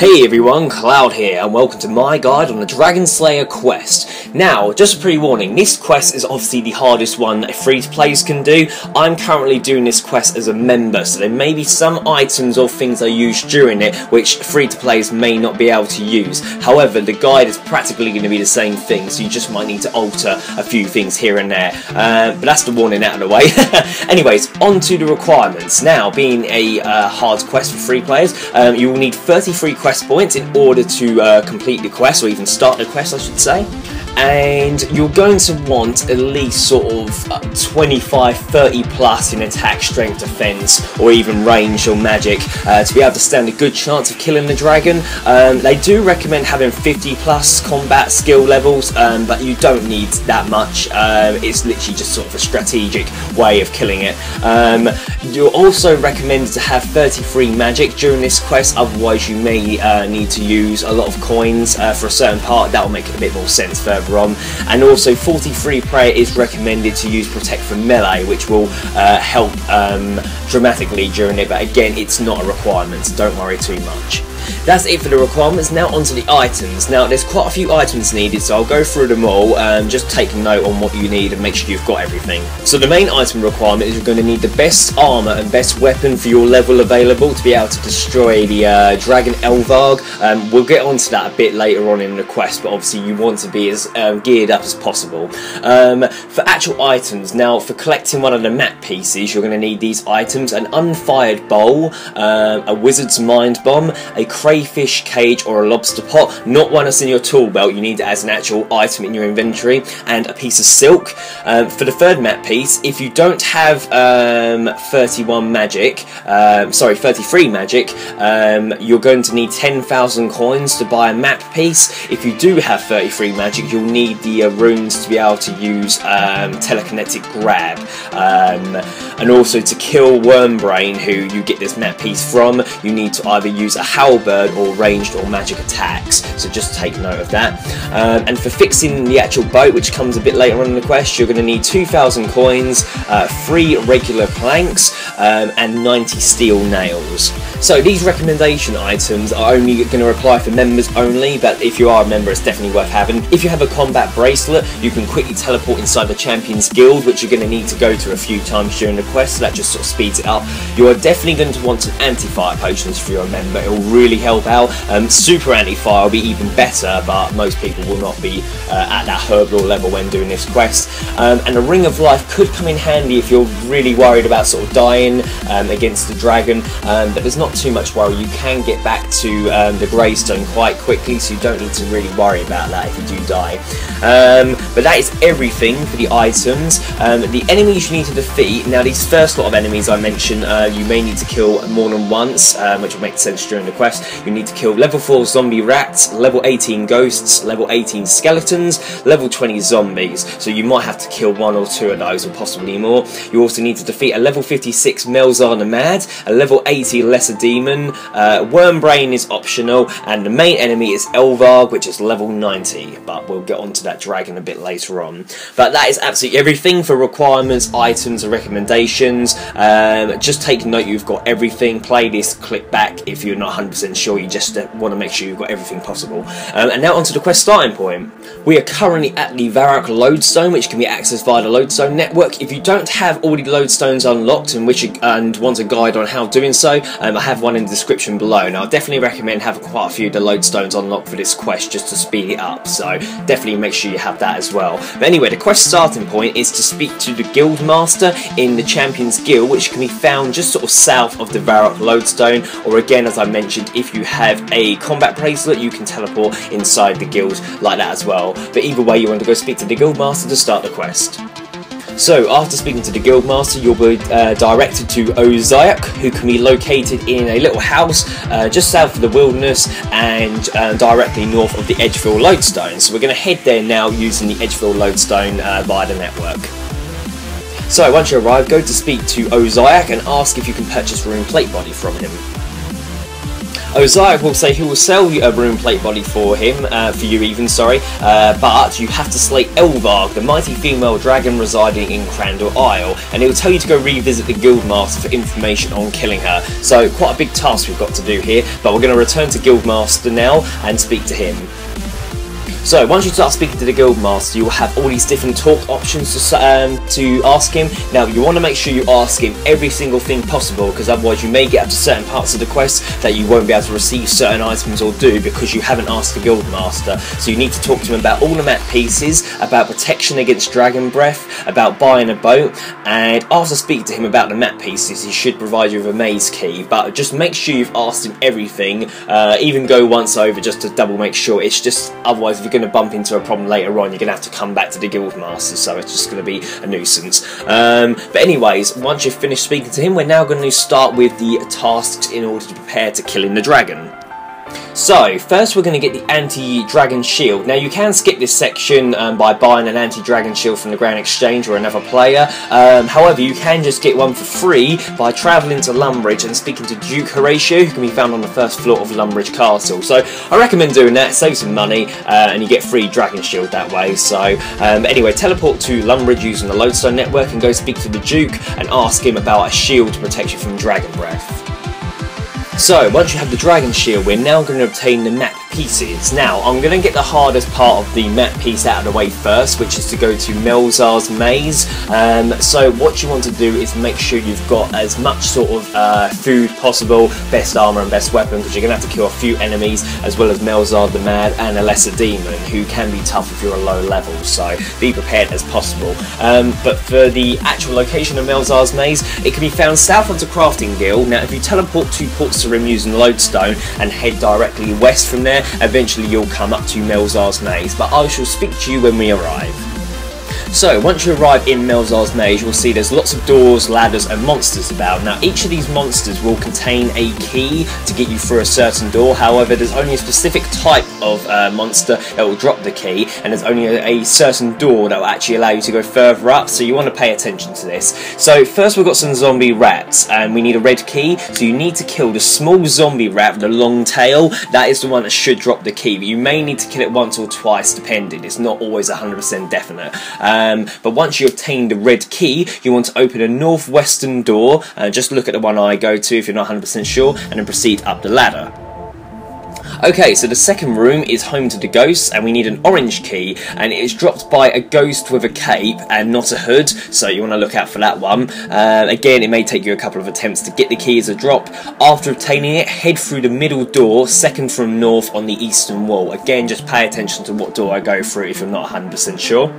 Hey everyone, Cloud here, and welcome to my guide on the Dragon Slayer quest. Now, just a pre-warning, this quest is obviously the hardest one that free-to-players can do. I'm currently doing this quest as a member, so there may be some items or things I use during it which free-to-players may not be able to use. However, the guide is practically going to be the same thing, so you just might need to alter a few things here and there. But that's the warning out of the way. Anyways, on to the requirements. Now, being a hard quest for free players, you will need 33 quest points in order to complete the quest, or even start the quest I should say, and you're going to want at least sort of 25-30 plus in attack, strength, defense, or even range or magic to be able to stand a good chance of killing the dragon. They do recommend having 50 plus combat skill levels, but you don't need that much. It's literally just sort of a strategic way of killing it. You're also recommended to have 33 magic during this quest, otherwise you may need to use a lot of coins for a certain part. That will make it a bit more sense further on. And also 43 prayer is recommended to use protect from melee, which will help dramatically during it, but again it's not a requirement, so don't worry too much. That's it for the requirements. Now onto the items. Now there's quite a few items needed, so I'll go through them all. Just take note on what you need and make sure you've got everything. So the main item requirement is you're going to need the best armour and best weapon for your level available to be able to destroy the Dragon Elvarg. We'll get onto that a bit later on in the quest, but obviously you want to be as geared up as possible. For actual items, now for collecting one of the map pieces, you're going to need these items: an unfired bowl, a wizard's mind bomb, a crayfish cage or a lobster pot, not one that's in your tool belt, you need it as an actual item in your inventory, and a piece of silk. For the third map piece, if you don't have 33 magic, you're going to need 10,000 coins to buy a map piece. If you do have 33 magic, you'll need the runes to be able to use telekinetic grab, and also to kill Wormbrain, who you get this map piece from, you need to either use a halberd or ranged or magic attacks, so just take note of that. And for fixing the actual boat, which comes a bit later on in the quest, you're going to need 2,000 coins, 3 regular planks, and 90 steel nails. So these recommendation items are only going to apply for members only, but if you are a member it's definitely worth having. If you have a combat bracelet, you can quickly teleport inside the Champions Guild, which you're going to need to go to a few times during the quest, so that just sort of speeds it up. You are definitely going to want some anti-fire potions for your member. It will really help out. Super anti-fire will be even better, but most people will not be at that Herblore level when doing this quest. And a Ring of Life could come in handy if you're really worried about sort of dying against the dragon, but there's not too much worry. You can get back to the Greystone quite quickly, so you don't need to really worry about that if you do die. But that is everything for the items. The enemies you need to defeat, now these first lot of enemies I mentioned, you may need to kill more than once, which will make sense during the quest. You need to kill level 4 zombie rats, level 18 ghosts, level 18 skeletons, level 20 zombies, so you might have to kill 1 or 2 of those, or possibly more. You also need to defeat a level 56 Melzar the Mad, a level 80 Lesser Demon, Wormbrain is optional, and the main enemy is Elvarg, which is level 90, but we'll get onto that dragon a bit later on. But that is absolutely everything for requirements, items and recommendations. Just take note you've got everything. Play this, click back if you're not 100% sure, you just want to make sure you've got everything possible. And now onto the quest starting point. We are currently at the Varrock Lodestone, which can be accessed via the Lodestone network. If you don't have all the Lodestones unlocked and want a guide on how doing so, I have one in the description below. Now I definitely recommend having quite a few of the Lodestones unlocked for this quest just to speed it up, so definitely make sure you have that as well. But anyway, the quest starting point is to speak to the Guild Master in the Champions Guild, which can be found just sort of south of the Varrock Lodestone, or again, as I mentioned, if you have a combat bracelet you can teleport inside the guild like that as well. But either way, you want to go speak to the Guild Master to start the quest. So after speaking to the Guildmaster, you'll be directed to Ozyak, who can be located in a little house just south of the wilderness and directly north of the Edgefield Lodestone. So we're going to head there now using the Edgefield Lodestone via the network. So once you arrive, go to speak to Ozyak and ask if you can purchase Rune Plate Body from him. Ozark will say he will sell a rune plate body for him, for you even, sorry, but you have to slay Elvarg, the mighty female dragon residing in Crandall Isle, and it will tell you to go revisit the Guildmaster for information on killing her. So quite a big task we've got to do here, but we're going to return to Guildmaster now and speak to him. So once you start speaking to the Guildmaster, you will have all these different talk options to ask him. Now you want to make sure you ask him every single thing possible, because otherwise you may get up to certain parts of the quest that you won't be able to receive certain items or do because you haven't asked the Guildmaster. So you need to talk to him about all the map pieces, about protection against dragon breath, about buying a boat, and after speaking to him about the map pieces he should provide you with a maze key. But just make sure you've asked him everything, even go once over just to double make sure. It's just, otherwise if you're going to bump into a problem later on, you're going to have to come back to the Guildmaster, so it's just going to be a nuisance. But anyways, once you've finished speaking to him, we're now going to start with the tasks in order to prepare to killing the dragon. So, first we're going to get the anti-dragon shield. Now you can skip this section by buying an anti-dragon shield from the Grand Exchange or another player. However, you can just get one for free by travelling to Lumbridge and speaking to Duke Horatio, who can be found on the first floor of Lumbridge Castle. So I recommend doing that, save some money, and you get free dragon shield that way. So anyway, teleport to Lumbridge using the Lodestone network and go speak to the Duke and ask him about a shield to protect you from dragon breath. So, once you have the dragon shield, we're now going to obtain the map pieces. Now, I'm going to get the hardest part of the map piece out of the way first, which is to go to Melzar's Maze. So what you want to do is make sure you've got as much sort of food possible, best armour and best weapon, because you're going to have to kill a few enemies, as well as Melzar the Mad and a lesser demon, who can be tough if you're a low level, so be prepared as possible. But for the actual location of Melzar's Maze, it can be found south of the Crafting Guild. Now, if you teleport to Port Sarim using Lodestone and head directly west from there, eventually you'll come up to Melzar's Maze, but I shall speak to you when we arrive. So, once you arrive in Melzar's Maze, you'll see there's lots of doors, ladders and monsters about. Now, each of these monsters will contain a key to get you through a certain door. However, there's only a specific type of monster that will drop the key, and there's only a certain door that will actually allow you to go further up, so you want to pay attention to this. So, first we've got some zombie rats, and we need a red key, so you need to kill the small zombie rat with the long tail. That is the one that should drop the key, but you may need to kill it once or twice, depending. It's not always 100% definite. But once you obtain the red key, you want to open a northwestern door, just look at the one I go to if you're not 100% sure, and then proceed up the ladder. Okay, so the second room is home to the ghosts, and we need an orange key, and it is dropped by a ghost with a cape and not a hood, so you want to look out for that one. Again, it may take you a couple of attempts to get the key as a drop. After obtaining it, head through the middle door, second from north on the eastern wall. Again, just pay attention to what door I go through if you're not 100% sure.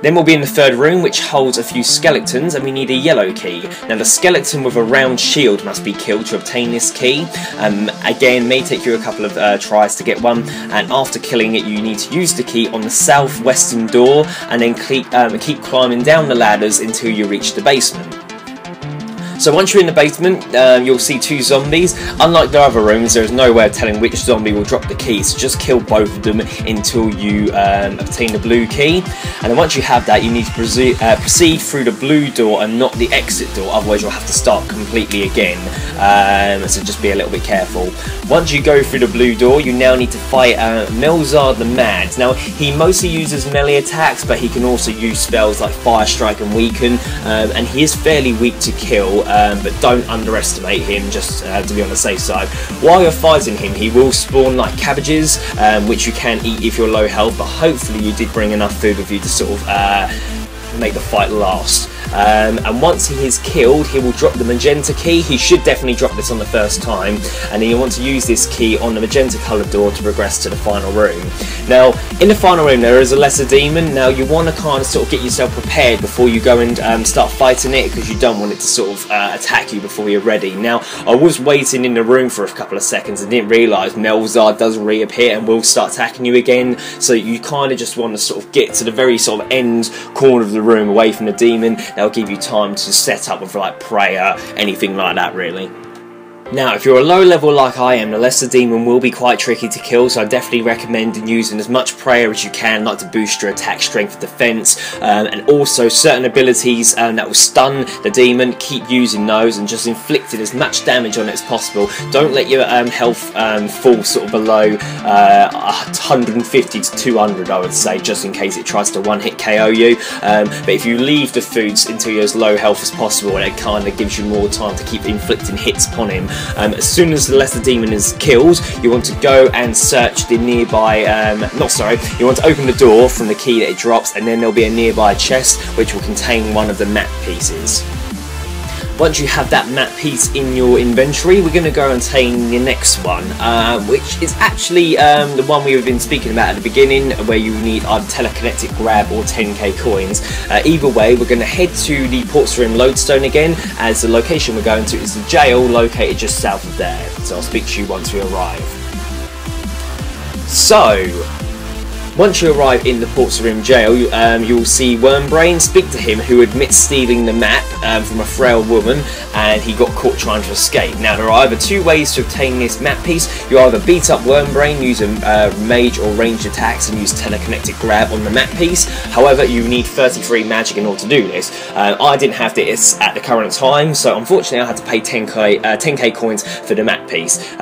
Then we'll be in the third room, which holds a few skeletons, and we need a yellow key. Now, the skeleton with a round shield must be killed to obtain this key. Again, may take you a couple of tries to get one, and after killing it, you need to use the key on the southwestern door, and then keep climbing down the ladders until you reach the basement. So once you're in the basement, you'll see two zombies. Unlike the other rooms, there is no way of telling which zombie will drop the key, so just kill both of them until you obtain the blue key. And then once you have that, you need to proceed through the blue door and not the exit door, otherwise you'll have to start completely again. So just be a little bit careful. Once you go through the blue door, you now need to fight Melzar the Mad. Now, he mostly uses melee attacks, but he can also use spells like Fire Strike and Weaken, and he is fairly weak to kill. But don't underestimate him, just to be on the safe side. While you're fighting him, he will spawn like cabbages, which you can eat if you're low health, but hopefully you did bring enough food with you to sort of make the fight last. And once he is killed, he will drop the magenta key. He should definitely drop this on the first time, and then you want to use this key on the magenta coloured door to progress to the final room. Now, in the final room there is a lesser demon. Now, you want to kind of sort of get yourself prepared before you go and start fighting it, because you don't want it to sort of attack you before you're ready. Now, I was waiting in the room for a couple of seconds and didn't realise Melzar does reappear and will start attacking you again, so you kind of just want to sort of get to the very sort of end corner of the room away from the demon. That'll give you time to set up with like prayer, anything like that really. Now, if you're a low level like I am, the Lesser Demon will be quite tricky to kill, so I definitely recommend using as much prayer as you can, like to boost your attack, strength, and defense, and also certain abilities that will stun the demon. Keep using those and just inflicting as much damage on it as possible. Don't let your health fall sort of below 150 to 200, I would say, just in case it tries to one-hit KO you. But if you leave the foods until you're as low health as possible, it kind of gives you more time to keep inflicting hits upon him. As soon as the Lesser Demon is killed, you want to go and search the nearby, you want to open the door from the key that it drops, and then there'll be a nearby chest which will contain one of the map pieces. Once you have that map piece in your inventory, we're going to go and obtain the next one, which is actually the one we've been speaking about at the beginning, where you need either telekinetic grab or 10k coins. Either way, we're going to head to the Ports Rim Lodestone again, as the location we're going to is the jail located just south of there. So I'll speak to you once we arrive. So, once you arrive in the Ports Rim jail, you'll see Wormbrain. Speak to him, who admits stealing the map from a frail woman, and he got caught trying to escape. Now, there are either two ways to obtain this map piece. You either beat up Wormbrain using mage or ranged attacks and use telekinetic grab on the map piece. However, you need 33 magic in order to do this. I didn't have this at the current time, so unfortunately I had to pay 10k coins for the map piece,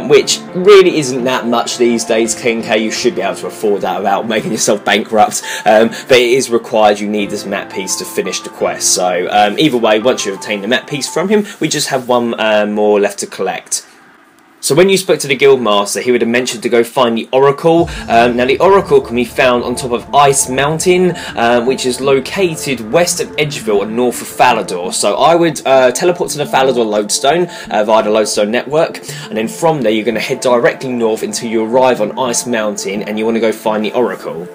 which really isn't that much these days. 10k, you should be able to afford that without making yourself bankrupt, but it is required. You need this map piece to finish the quest. So either way, once you obtain the map piece from him, we just have one more left to collect. So when you spoke to the Guildmaster, he would have mentioned to go find the Oracle. Now the Oracle can be found on top of Ice Mountain, which is located west of Edgeville and north of Falador. So I would teleport to the Falador Lodestone via the Lodestone network, and then from there you're going to head directly north until you arrive on Ice Mountain, and you want to go find the Oracle.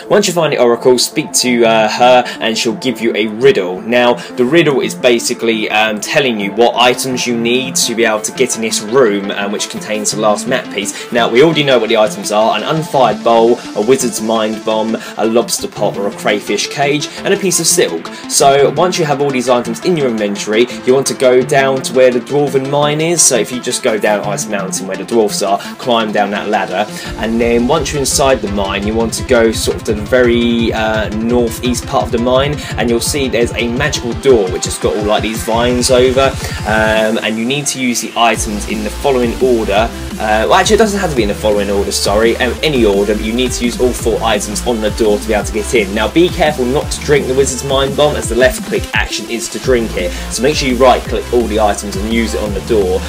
Once you find the Oracle, speak to her and she'll give you a riddle. Now, the riddle is basically telling you what items you need to be able to get in this room, which contains the last map piece. Now, we already know what the items are: an unfired bowl, a wizard's mind bomb, a lobster pot or a crayfish cage, and a piece of silk. So, once you have all these items in your inventory, you want to go down to where the Dwarven Mine is. So, if you just go down Ice Mountain where the dwarfs are, climb down that ladder, and then once you're inside the mine, you want to go sort of to the very northeast part of the mine, and you'll see there's a magical door which has got all like these vines over, and you need to use the items in the following order. Well, actually it doesn't have to be in the following order, sorry, any order, but you need to use all 4 items on the door to be able to get in. Now be careful not to drink the Wizard's Mind Bomb, as the left click action is to drink it, so make sure you right click all the items and use it on the door.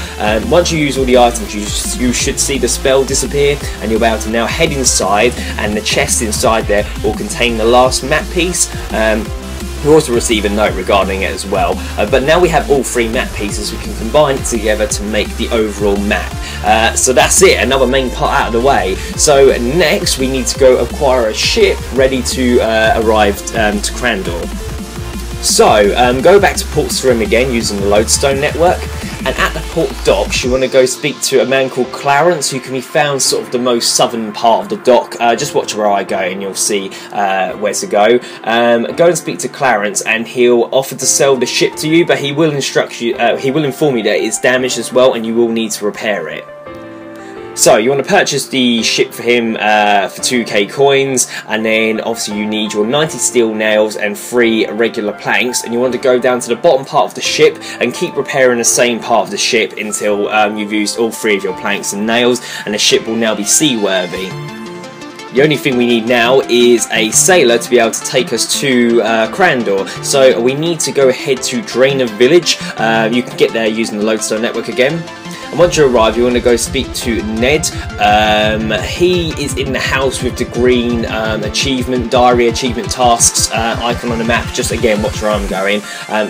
Once you use all the items, you should see the spell disappear, and you'll be able to now head inside, and the chest inside there will contain the last map piece. You also receive a note regarding it as well, but now we have all 3 map pieces, we can combine it together to make the overall map. So that's it, another main part out of the way. So next we need to go acquire a ship ready to arrive to Crandor. So go back to Ports Rim again using the Lodestone network, and at the port docks you want to go speak to a man called Clarence, who can be found sort of the most southern part of the dock. Just watch where I go and you'll see where to go. Go and speak to Clarence, and he'll offer to sell the ship to you, but he will instruct you, he will inform you that it's damaged as well and you will need to repair it. So you want to purchase the ship for him for 2k coins, and then obviously you need your 90 steel nails and 3 regular planks, and you want to go down to the bottom part of the ship and keep repairing the same part of the ship until you've used all 3 of your planks and nails, and the ship will now be seaworthy. The only thing we need now is a sailor to be able to take us to Crandor. So we need to go ahead to Draenor Village. You can get there using the Lodestone network again. And once you arrive, you want to go speak to Ned. He is in the house with the green achievement diary, achievement tasks icon on the map. Just again, watch where I'm going.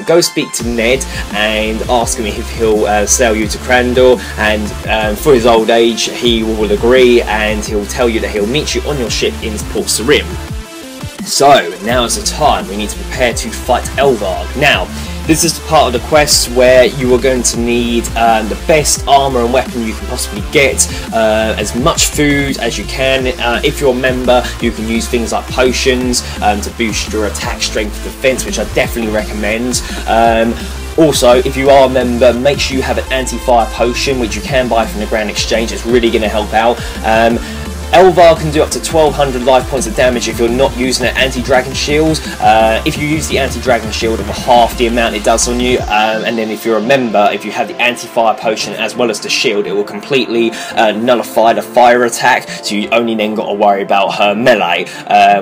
Go speak to Ned and ask him if he'll sell you to Crandor, and for his old age he will agree, and he'll tell you that he'll meet you on your ship in Ports Rim. So now is the time we need to prepare to fight Elvarg. Now, this is the part of the quest where you are going to need the best armour and weapon you can possibly get, as much food as you can. If you're a member, you can use things like potions to boost your attack, strength, defense, which I definitely recommend. Also, if you are a member, make sure you have an anti-fire potion, which you can buy from the Grand Exchange. It's really going to help out. Elvar can do up to 1200 life points of damage if you're not using an anti-dragon shield. If you use the anti-dragon shield, it will half the amount it does on you, and then if you're a member, if you have the anti-fire potion as well as the shield, it will completely nullify the fire attack, so you only then got to worry about her melee,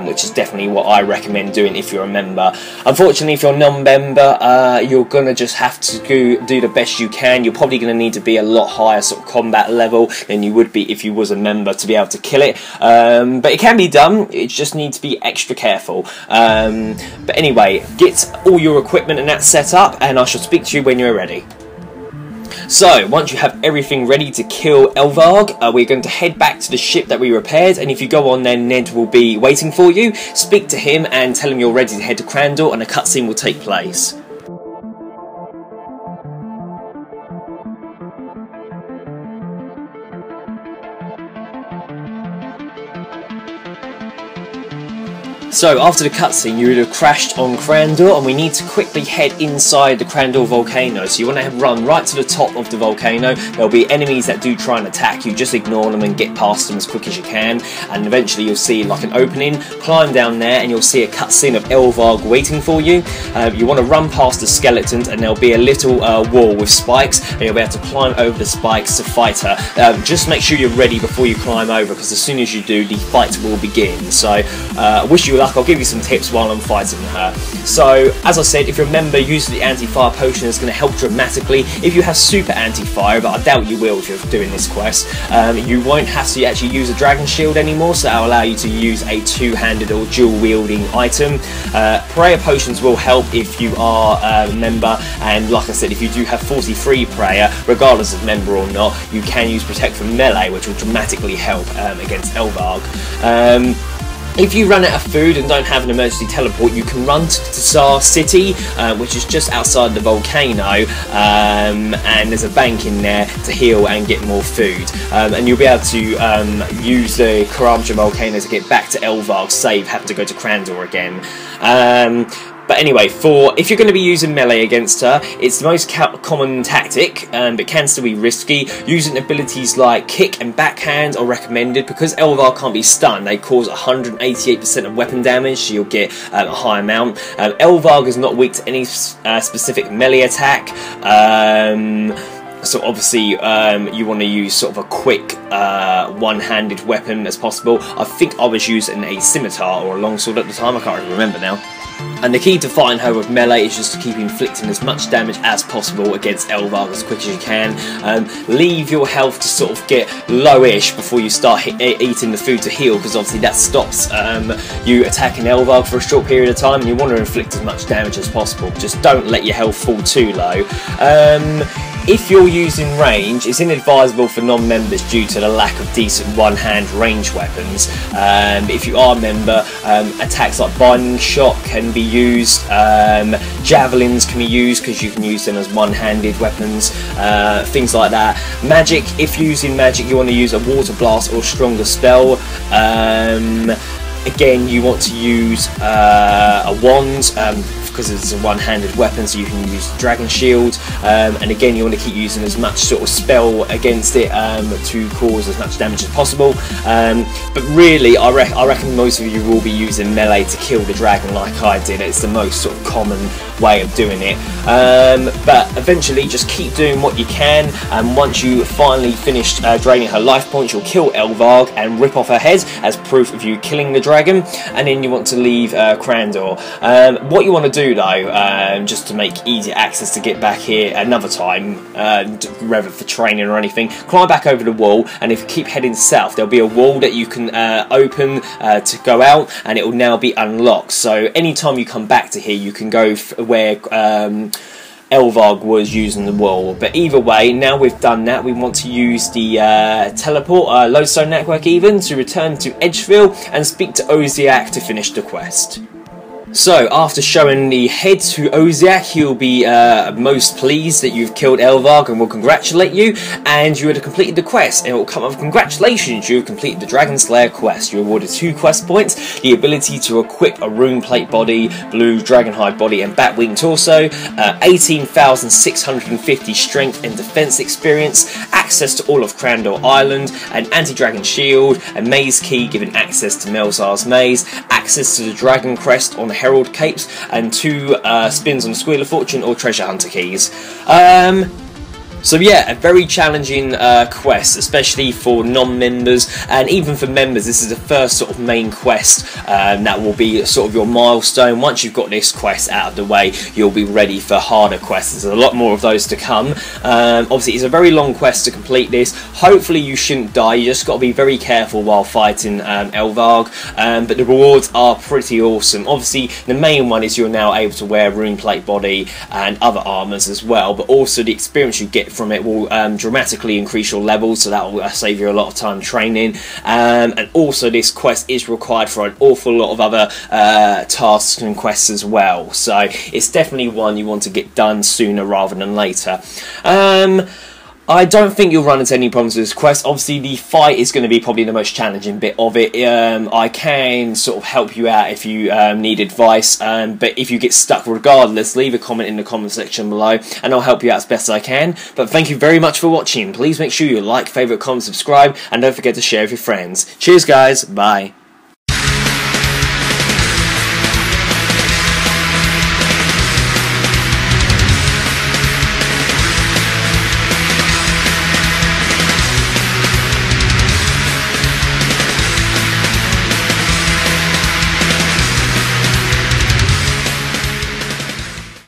which is definitely what I recommend doing if you're a member. Unfortunately, if you're a non-member, you're going to just have to do the best you can. You're probably going to need to be a lot higher sort of combat level than you would be if you was a member to be able to kill it, but it can be done. It just needs to be extra careful. But anyway, get all your equipment and that set up, and I shall speak to you when you're ready. So, once you have everything ready to kill Elvarg, we're going to head back to the ship that we repaired, and if you go on then, Ned will be waiting for you. Speak to him and tell him you're ready to head to Crandor, and a cutscene will take place. So, after the cutscene, you would have crashed on Crandor, and we need to quickly head inside the Crandor volcano. So you want to run right to the top of the volcano. There'll be enemies that do try and attack you. Just ignore them and get past them as quick as you can. And eventually you'll see like an opening. Climb down there, and you'll see a cutscene of Elvarg waiting for you. You want to run past the skeletons, and there'll be a little wall with spikes, and you'll be able to climb over the spikes to fight her. Just make sure you're ready before you climb over, because as soon as you do, the fight will begin. So, wish you luck. I'll give you some tips while I'm fighting her. So, as I said, if you remember, using the anti-fire potion is going to help dramatically. If you have super anti-fire, but I doubt you will if you're doing this quest, you won't have to actually use a dragon shield anymore, so that'll allow you to use a two-handed or dual-wielding item. Prayer potions will help if you are a member, and like I said, if you do have 43 prayer, regardless of member or not, you can use protect from melee, which will dramatically help against Elvarg. If you run out of food and don't have an emergency teleport, you can run to Tsar City, which is just outside the volcano, and there's a bank in there to heal and get more food. And you'll be able to use the Karamja volcano to get back to Elvarg, save having to go to Crandor again. But anyway, if you're going to be using melee against her, it's the most common tactic, but can still be risky. Using abilities like kick and backhand are recommended, because Elvar can't be stunned. They cause 188% of weapon damage, so you'll get a high amount. Elvar is not weak to any specific melee attack. So obviously you want to use sort of a quick one-handed weapon as possible. I think I was using a scimitar or a longsword at the time, I can't really remember now. And the key to fighting her with melee is just to keep inflicting as much damage as possible against Elvarg as quick as you can. Leave your health to sort of get lowish before you start eating the food to heal, because obviously that stops you attacking Elvarg for a short period of time, and you want to inflict as much damage as possible. Just don't let your health fall too low. If you're using range, it's inadvisable for non-members due to the lack of decent one-hand range weapons. If you are a member, attacks like Binding Shot can be used, javelins can be used because you can use them as one-handed weapons, things like that. Magic, if using magic, you want to use a Water Blast or stronger spell. Again, you want to use a wand, because it's a one-handed weapon, so you can use Dragon Shield, and again you want to keep using as much sort of spell against it to cause as much damage as possible. But really, I reckon most of you will be using melee to kill the dragon like I did. It's the most sort of common way of doing it. But eventually just keep doing what you can, and once you finally finish draining her life points, you'll kill Elvarg and rip off her head as proof of you killing the dragon, and then you want to leave Crandor. What you want to do though, just to make easier access to get back here another time, rather for training or anything, climb back over the wall, and if you keep heading south, there'll be a wall that you can open to go out, and it will now be unlocked. So anytime you come back to here, you can go where Elvarg was using the wall. But either way, now we've done that, we want to use the teleport, lodestone network even, to return to Edgeville and speak to Oziak to finish the quest. So, after showing the head to Oziak, he'll be most pleased that you've killed Elvarg and will congratulate you, and you had completed the quest, and it will come up with congratulations, you have completed the Dragon Slayer quest. You're awarded 2 quest points, the ability to equip a rune plate body, blue dragonhide body and batwing torso, 18,650 strength and defense experience, access to all of Crandall Island, an anti-dragon shield, a maze key giving access to Melzar's maze, access to the Dragon Crest on the Herald Capes, and 2 spins on the Squeal of Fortune or Treasure Hunter keys. So yeah, a very challenging quest, especially for non-members, and even for members. This is the first sort of main quest that will be sort of your milestone. Once you've got this quest out of the way, you'll be ready for harder quests. There's a lot more of those to come. Obviously, it's a very long quest to complete this. Hopefully you shouldn't die. You just got to be very careful while fighting Elvarg, but the rewards are pretty awesome. Obviously, the main one is you're now able to wear rune plate body and other armors as well, but also the experience you get from it will dramatically increase your levels, so that will save you a lot of time training, and also this quest is required for an awful lot of other tasks and quests as well, so it's definitely one you want to get done sooner rather than later. I don't think you'll run into any problems with this quest. Obviously, the fight is going to be probably the most challenging bit of it. I can sort of help you out if you need advice, but if you get stuck regardless, leave a comment in the comment section below, and I'll help you out as best I can. But thank you very much for watching. Please make sure you like, favourite, comment, subscribe, and don't forget to share with your friends. Cheers, guys. Bye.